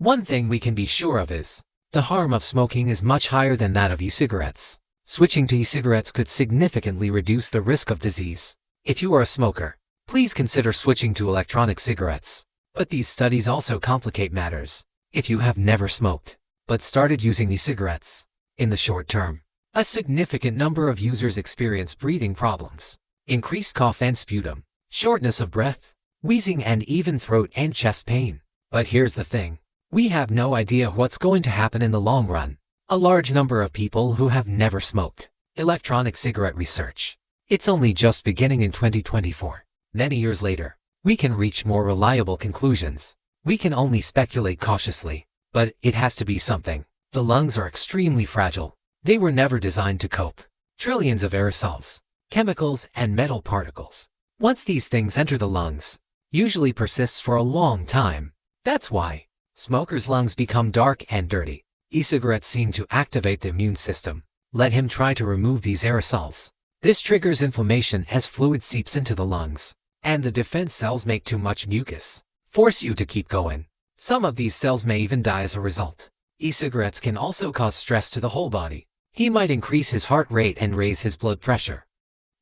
One thing we can be sure of is, the harm of smoking is much higher than that of e-cigarettes. Switching to e-cigarettes could significantly reduce the risk of disease. If you are a smoker, please consider switching to electronic cigarettes. But these studies also complicate matters. If you have never smoked, but started using e-cigarettes, in the short term, a significant number of users experience breathing problems, increased cough and sputum, shortness of breath, wheezing, and even throat and chest pain. But here's the thing. We have no idea what's going to happen in the long run. A large number of people who have never smoked electronic cigarette research. It's only just beginning in 2024. Many years later, we can reach more reliable conclusions. We can only speculate cautiously, but it has to be something. The lungs are extremely fragile. They were never designed to cope. Trillions of aerosols, chemicals, and metal particles. Once these things enter the lungs, usually persists for a long time. That's why smokers' lungs become dark and dirty. E-cigarettes seem to activate the immune system. Let him try to remove these aerosols. This triggers inflammation as fluid seeps into the lungs, and the defense cells make too much mucus, force you to keep going. Some of these cells may even die as a result. E-cigarettes can also cause stress to the whole body. He might increase his heart rate and raise his blood pressure,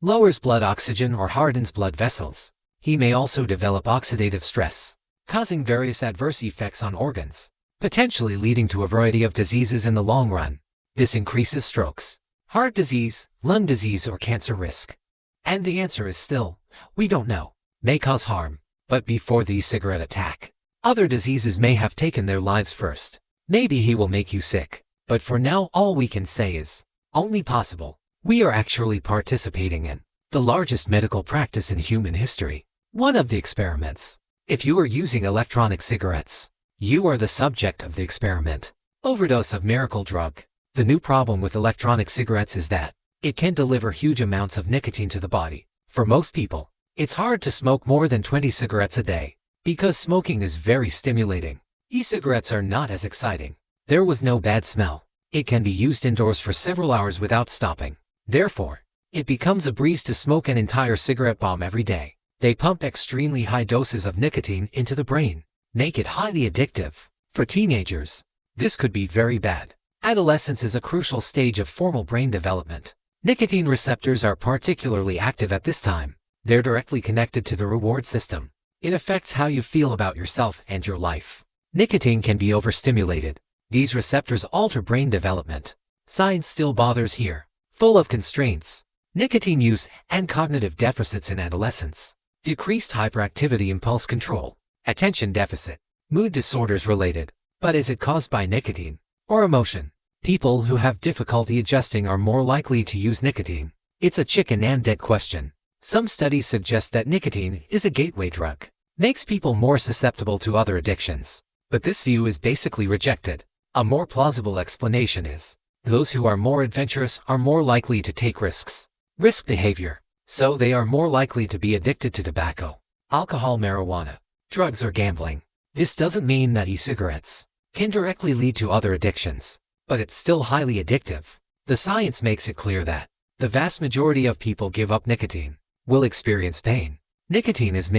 lowers blood oxygen or hardens blood vessels. He may also develop oxidative stress, causing various adverse effects on organs, potentially leading to a variety of diseases in the long run. This increases strokes, heart disease, lung disease, or cancer risk. And the answer is still, we don't know. May cause harm, but before the e-cigarette attack, other diseases may have taken their lives first. Maybe he will make you sick, but for now all we can say is, only possible. We are actually participating in the largest medical practice in human history. One of the experiments. If you are using electronic cigarettes, you are the subject of the experiment. Overdose of miracle drug. The new problem with electronic cigarettes is that it can deliver huge amounts of nicotine to the body. For most people, it's hard to smoke more than 20 cigarettes a day, because smoking is very stimulating. E-cigarettes are not as exciting. There was no bad smell. It can be used indoors for several hours without stopping. Therefore, it becomes a breeze to smoke an entire cigarette bomb every day. They pump extremely high doses of nicotine into the brain, make it highly addictive. For teenagers, this could be very bad. Adolescence is a crucial stage of formal brain development. Nicotine receptors are particularly active at this time. They're directly connected to the reward system. It affects how you feel about yourself and your life. Nicotine can be overstimulated. These receptors alter brain development. Science still bothers here, full of constraints. Nicotine use and cognitive deficits in adolescence. Decreased hyperactivity, impulse control, attention deficit, mood disorders related. But is it caused by nicotine or emotion? People who have difficulty adjusting are more likely to use nicotine. It's a chicken and egg question. Some studies suggest that nicotine is a gateway drug, makes people more susceptible to other addictions. But this view is basically rejected. A more plausible explanation is, those who are more adventurous are more likely to take risks. Risk behavior. So they are more likely to be addicted to tobacco, alcohol, marijuana, drugs, or gambling. This doesn't mean that e-cigarettes can directly lead to other addictions, but it's still highly addictive. The science makes it clear that the vast majority of people give up nicotine will experience pain. Nicotine is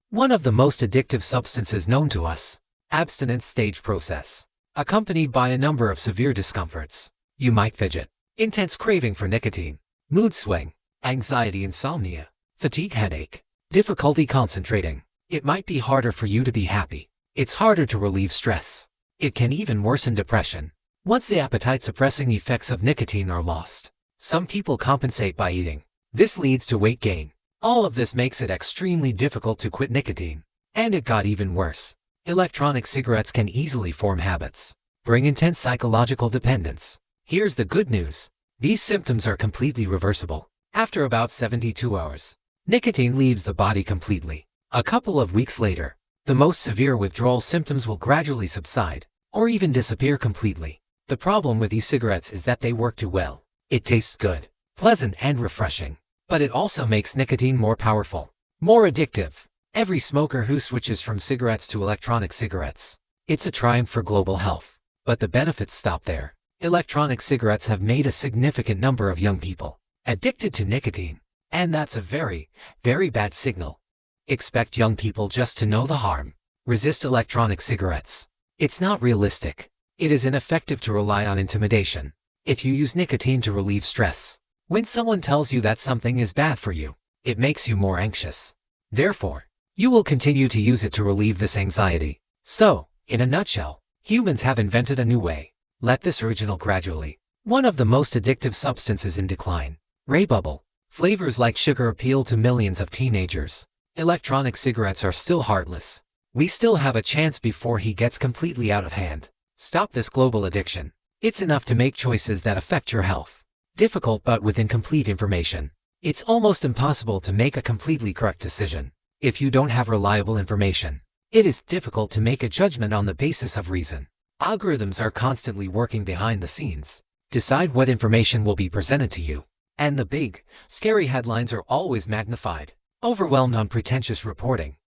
one of the most addictive substances known to us. Abstinence stage process, accompanied by a number of severe discomforts. You might fidget, intense craving for nicotine, mood swing, anxiety, insomnia, fatigue, headache, difficulty concentrating. It might be harder for you to be happy. It's harder to relieve stress. It can even worsen depression. Once the appetite-suppressing effects of nicotine are lost, some people compensate by eating. This leads to weight gain. All of this makes it extremely difficult to quit nicotine. And it got even worse. Electronic cigarettes can easily form habits, bring intense psychological dependence. Here's the good news. These symptoms are completely reversible. After about 72 hours, nicotine leaves the body completely. A couple of weeks later, the most severe withdrawal symptoms will gradually subside, or even disappear completely. The problem with e-cigarettes is that they work too well. It tastes good, pleasant, and refreshing, but it also makes nicotine more powerful, more addictive. Every smoker who switches from cigarettes to electronic cigarettes, it's a triumph for global health. But the benefits stop there. Electronic cigarettes have made a significant number of young people addicted to nicotine, and that's a very, very bad signal. Expect young people just to know the harm. Resist electronic cigarettes. It's not realistic. It is ineffective to rely on intimidation. If you use nicotine to relieve stress, when someone tells you that something is bad for you, it makes you more anxious. Therefore, you will continue to use it to relieve this anxiety. So, in a nutshell, humans have invented a new way. Let this original gradually. One of the most addictive substances in decline. Ray bubble. Flavors like sugar appeal to millions of teenagers. Electronic cigarettes are still heartless. We still have a chance before he gets completely out of hand. Stop this global addiction. It's enough to make choices that affect your health. Difficult but with incomplete information. It's almost impossible to make a completely correct decision. If you don't have reliable information, it is difficult to make a judgment on the basis of reason. Algorithms are constantly working behind the scenes. Decide what information will be presented to you. And the big, scary headlines are always magnified, overwhelmed on pretentious reporting.